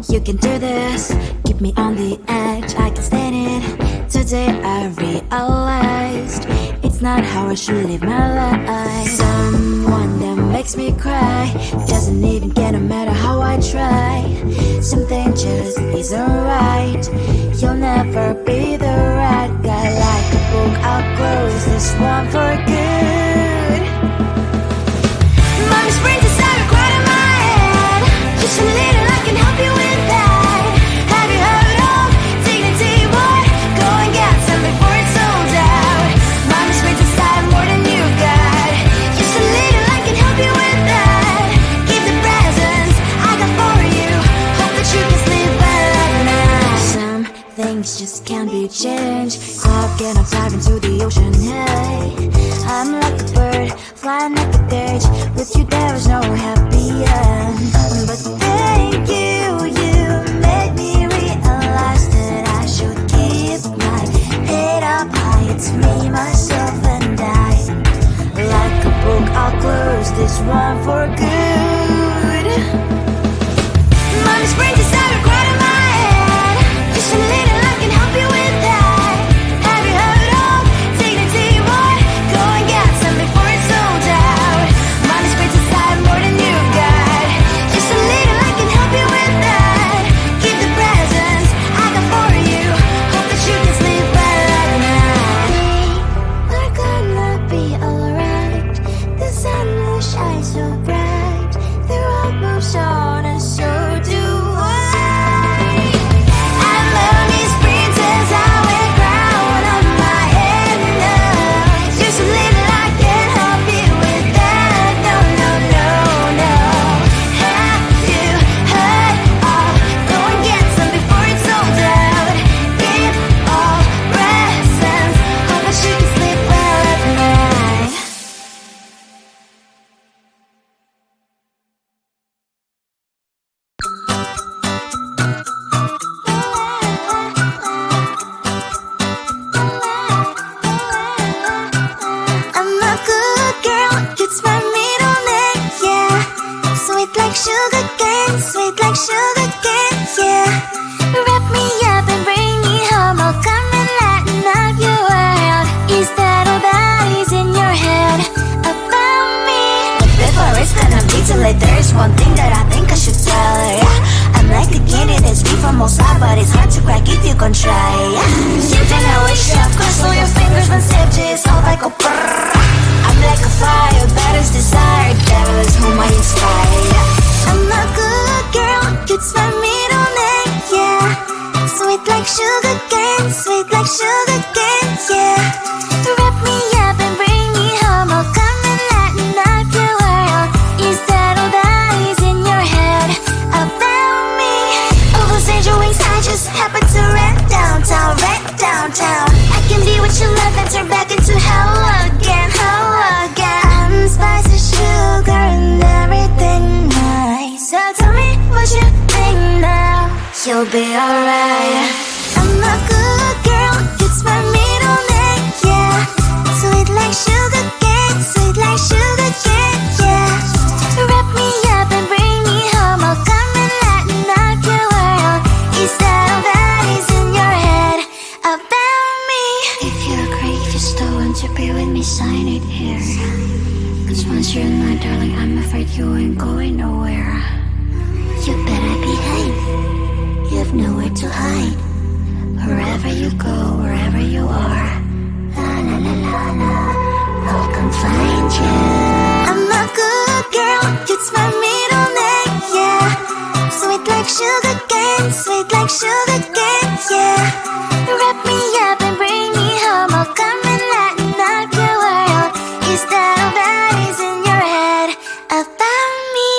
You can do this, keep me on the edge, I can stand it. Today I realized it's not how I should live my life. Someone that makes me cry doesn't even get no matter how I try. Something just isn't right. You'll never be the right guy. Like a book, I'll close this one for good. Mommy's brains inside are quite in my head. Just a little, I can help you with that. Have you heard of dignity, boy? Go and get some before it's sold out. Mommy's brains inside more than you got. Just a little, I can help you with that. Give the presents I got for you. Hope that you can sleep well at night. Some things just can't be changed. Cloud cannot dive into the ocean. Hey, I'm like a bird flying like a cage. With you there is no happy end. But thank you, you made me realize that I should keep my head up high. It's me, myself and I. Like a book, I'll close this one for good. Mommy's brains inside are quite in my head. Just a little, I can help you with that. Have you heard of dignity, boy? Go and get some before it's sold out. Mommy's brains inside more than you got. Just a little, I can help you with that. Keep the presents I got for you. Hope that you can sleep well at night. We're gonna be alright. The sun will shine so bright. The road moves on and so do I. I'm Lonely's princess, I wear crown on my head now. Just a little, I can help you with that. No, no, no, no. Have you heard of? Go and get some before it's sold out. Give all presents. Hope that you can sleep well at night. I'm a good girl, it's my middle name, yeah. Sweet like sugar cane, sweet like sugar cane, yeah. Wrap me up and bring me home, I'll come and lighten up your world. Is that all that is in your head about me? Before it's gonna be too late, there's one thing that I think I should tell her, yeah. I'm like a candy that's sweet from outside, but it's hard to crack if you can try, yeah. You can always shove, cross all your fingers when safety is off, I go brrrr. I'm like a fire, that is desire, devil is whom I inspire, yeah. I'm a good girl, it's my middle name, yeah. Sweet like sugar cane, sweet like sugar cane, yeah. Wrap me up and bring me home, I'll come and lighten up your world. Is that all that is in your head about me? Oh, those angel wings, I just happen to rent downtown, rent downtown. I can be what you love and turn back into hell again, hell again. I'm spicy sugar and everything nice. So tell me what you think now. You'll be alright. I'm a good girl, it's my middle name, yeah. Sweet like sugar cane, sweet like sugar cane, yeah. Wrap me up and bring me home, I'll come and lighten up your world. Is that all that is in your head about me? If you're great, just don't want to be with me, sign it here. Cause once you're in my darling, I'm afraid you ain't going nowhere. You better behave, you have nowhere to hide. Wherever you go, wherever you are, la la la la la, I'll come find you. I'm a good girl, it's my middle name, yeah. Sweet like sugar cane, sweet like sugar cane, yeah. Wrap me up and bring me home, I'll come and lighten up your world. Is that all that is in your head about me?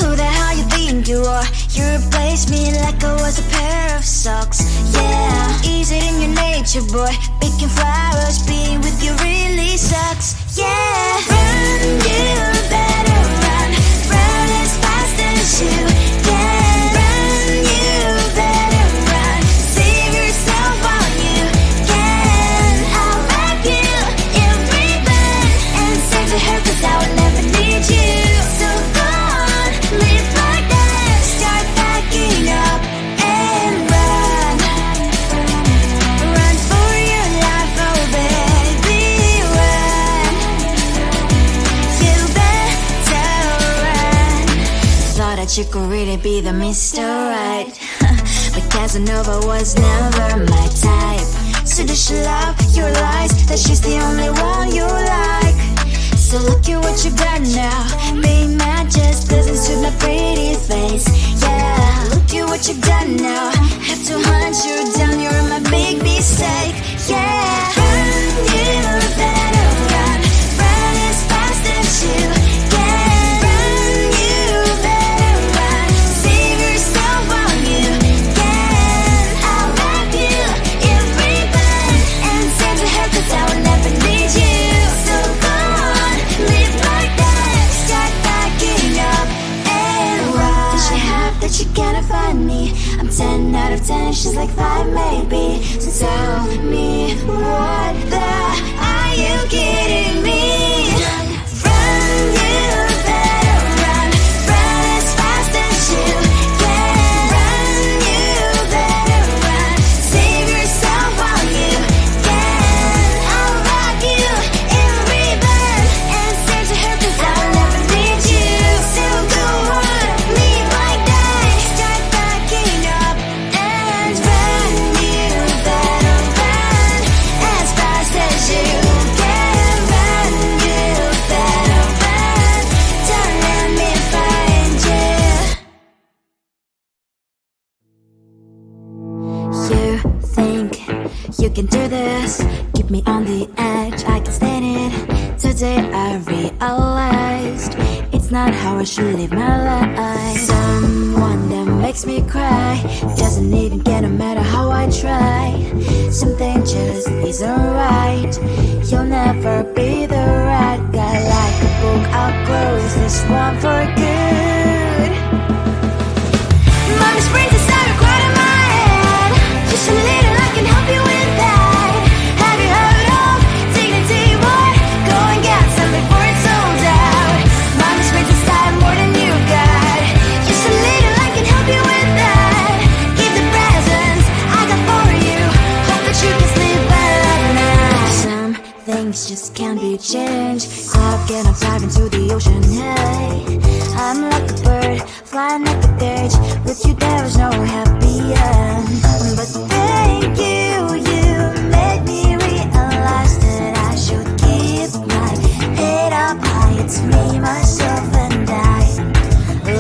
Who the hell you think you are? You replaced me like I was a pair of socks, yeah. Is it in your nature, boy? Picking flowers, being with you really sucks, yeah. Run, you better run. Run as fast as you can. Run, you better run. Save yourself while you can. I'll wrap you that you could really be the Mr. Right. But Casanova was never my type. So does she love your lies, that she's the only one you like? So look at what you got now. Being mad just doesn't suit my pretty face. Yeah, look at what you've done now. Have to hunt you down, you're my big mistake. Yeah, run, you better run. Run as fast as you can. Run, you better run. Save yourself while you can. I'll wrap you in ribbon and send to her, 'cause I will never need you. So go on, live like that. Start backing up and run. Does she have that she cannot find me? I'm 10 out of 10, she's like 5 maybe. So tell me, what the are you kidding me? Run, you better run. Run as fast as you can. Run, you better run. Save yourself while you can. I'll wrap you in ribbon and send to her, 'cause I will never need you. So go on, live like that. Start backing up and run. You better run as fast as you can. Run, you better run. Don't let me find you. You think you can do this, keep me on the edge, I can stand it. Today I realized it's not how I should live my life. Someone that makes me cry doesn't even get no matter how I try. Something just isn't right. You'll never be the right guy. Like a book, I'll close this one for good. Mommy's brains inside quite in my head. Just a little, I can help you with that. Have you heard of dignity? What? Go and get some before it's sold out. Mommy's brains inside more than you got. Just a little, I can help you with that. Give the presents I got for you. Hope that you can sleep well at night. Some things just can't be changed. Stop getting dive into the ocean. Hey, I'm like a bird flying like a cage. With you there is no happy end. But thank you, you made me realize that I should keep my head up high. It's me, myself and I.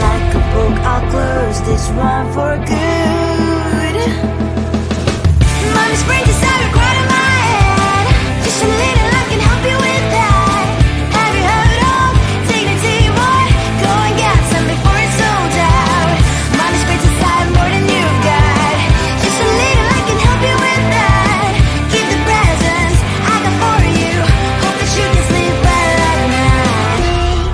Like a book, I'll close this one for good. Mommy's brains inside quite in my head. Just a little, I can help you with that. Have you heard of dignity? What? Go and get some before it's sold out. Mommy's brains inside more than you got. Just a little, I can help you with that. Give the presents I got for you. Hope that you can sleep well at night.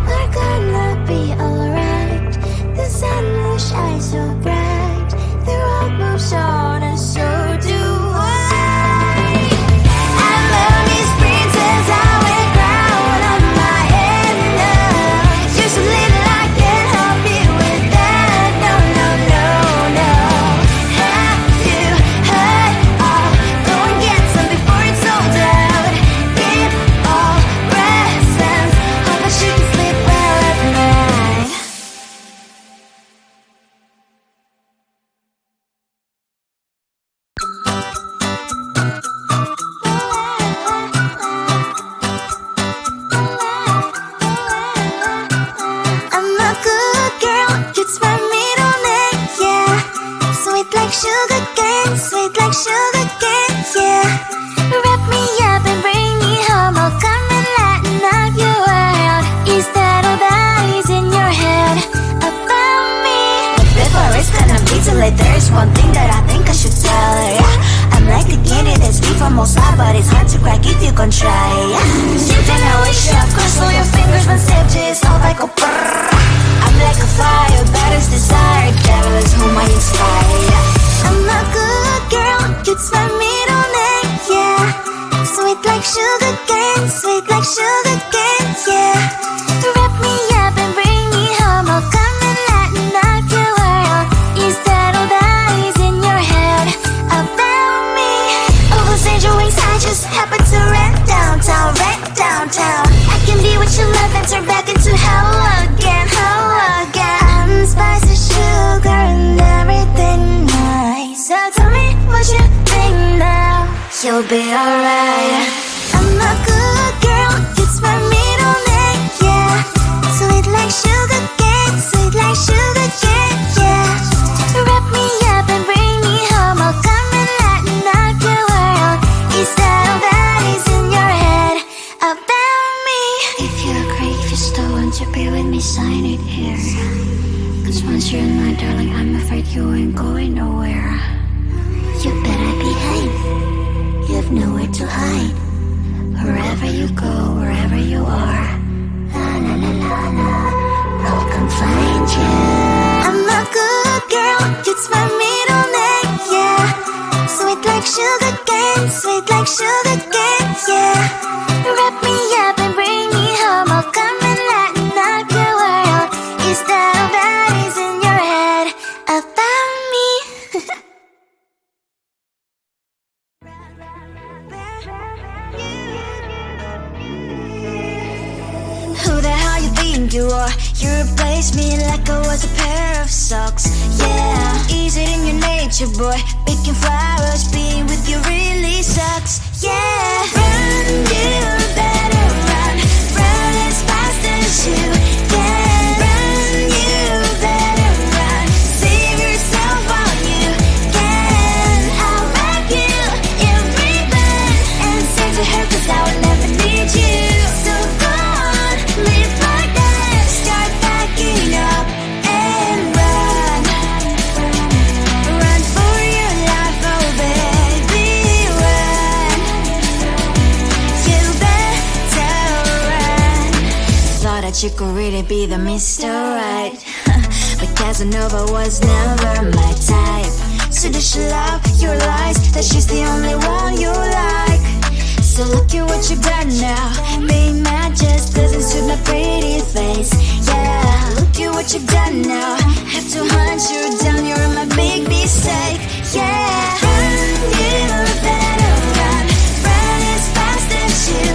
We're gonna be alright. The sun will shine so bright. The road moves on and so do I. I love these princess, I wear crown on my head now. Just a little, I can help you with that. No, no, no, no. Have you heard of? Go and get some before it's sold out. Give all presents. Hope that you can sleep well at night. I'm a good girl, it's my middle name, yeah. Sweet like sugar cane, sweet like sugar cane, yeah. Wrap me up and bring me home, I'll come and lighten up your world. Is that all that is in your head about me? But before it's gonna be too late, there's one thing that I think I should tell her, yeah. I'm like the candy that's deep from outside, but it's hard to crack if you can try, yeah. Something I wish you cross all your fingers when safety is off, I go brrrr. I'm like a fire, baddest desire, devil is whom I inspire, yeah. I'm a good girl, it's my middle name, yeah. Sweet like sugar cane, sweet like sugar cane, yeah. Wrap me up and bring me home, I'll come and lighten up your world. Is that all that is in your head about me? All those angel wings I just happen to rent downtown, rent downtown. I can be what you love and turn back into hell again, hell again. I'm what you think now. You'll be alright. I'm a good girl, it's my middle name, yeah. Sweet like sugar cane, sweet like sugar cane, yeah. Wrap me up and bring me home, I'll come and lighten up your world. Is that all that is in your head about me? If you're great, if you still want to be with me, sign it here. Cause once you're in my darling, I'm afraid you ain't going nowhere. You better behave, you have nowhere to hide. Wherever you go, wherever you are, la la la la la, I'll come find you. I'm a good girl, it's my middle name, yeah. Sweet like sugar cane, sweet like sugar cane, yeah. Wrap me up and bring me home, I'll come and lighten up your world. Is that all that is in your head about me? Who the hell you think you are? You replaced me like I was a pair of socks. Yeah, is it in your nature, boy? Picking flowers, being with you really sucks. Yeah, run, you better run. Run as fast as you can. Run, you better run. Save yourself while you can. I'll wrap you in ribbon and send to her, cause I will never need you. So go on, live like that. Start backing up and run. Run for your life, oh baby, run. You better run. Thought that you could really be the Mr. Right, but Casanova was never my type. So does she love your lies, that she's the only one you like? So look at what you've done now. Being mad just doesn't suit my pretty face. Yeah, look at what you've done now. Have to hunt you down, you're my big mistake. Yeah, run, you better run. Run as fast as you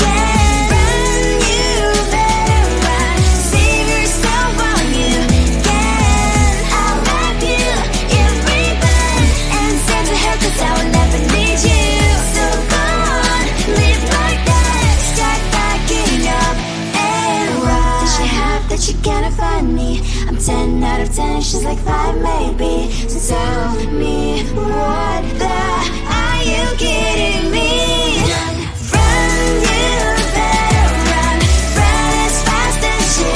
can. Run, you better run. Save yourself while you can. I'll wrap you in ribbon and send to her, cause I will never need you. So go on, live like that. Start backing up and run. Does she have that you cannot find me? I'm 10 out of 10, she's like 5 maybe. So tell me, what the are you kidding me? Run, you better run. Run as fast as you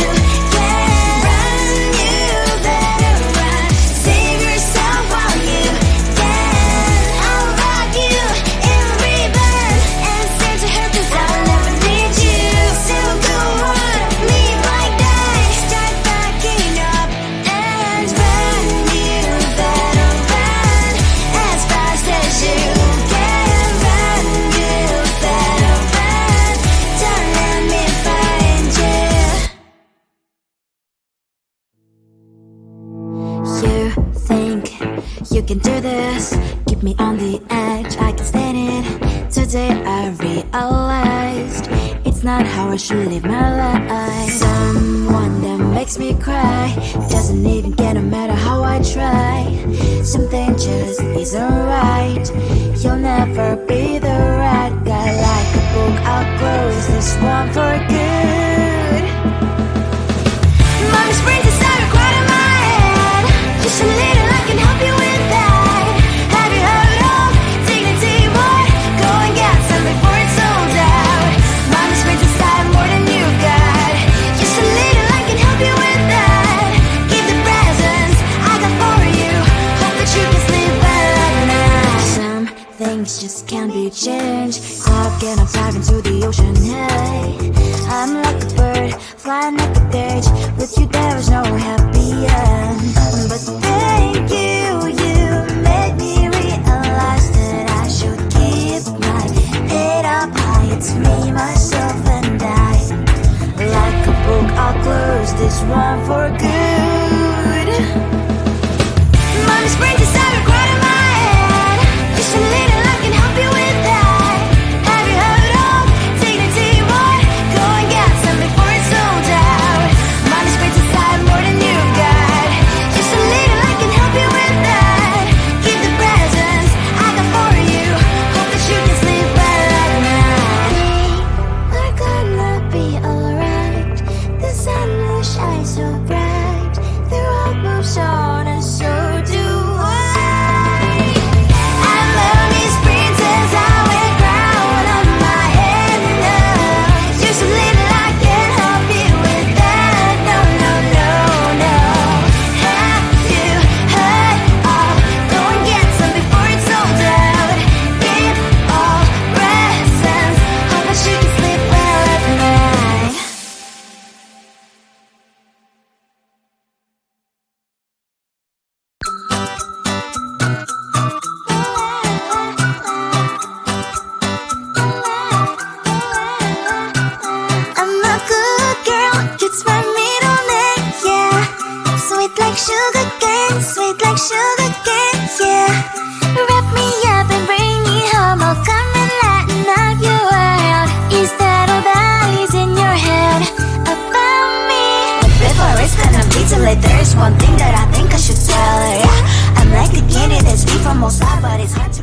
can. Run, you better run. Save yourself while you can. I'll wrap you in ribbon and send to her, cause I'll never need you. So go on, live like that. Start backing up and run. You better run as fast as you can. Run, you better run. Don't let me find you. You think you can do this, keep me on the edge, I can stand it. Today I realized it's not how I should live my life. Someone that makes me cry doesn't even care no matter how I try. Something just isn't right. You'll never be the right guy. Like a book, I'll close this one for good. Mommy's brains inside are quite in my head. Just a little, I can help you with that. Have you heard of dignity, boy? Go and get some before it's sold out. Mommy's brains inside more than you got. Just a little, I can help you with that. Keep the presents I got for you. Hope that you can sleep well at night. Some things just can't be changed. Clock and I'm diving to the ocean, hey. I'm like a bird, flying like a cage. With you there was no happy end. But thank you, you made me realize that I should keep my head up high. It's me, myself and I. Like a book, I'll close this one for good. Mommy's brains inside are quite in my head. Just a little, I can help you with that. Have you heard of dignity, boy? Go and get some before it's sold out. Mommy's brains inside more than you got. Just a little, I can help you with one thing that I think I should tell her. Yeah, I'm like the candy that's free from most side, but it's hard to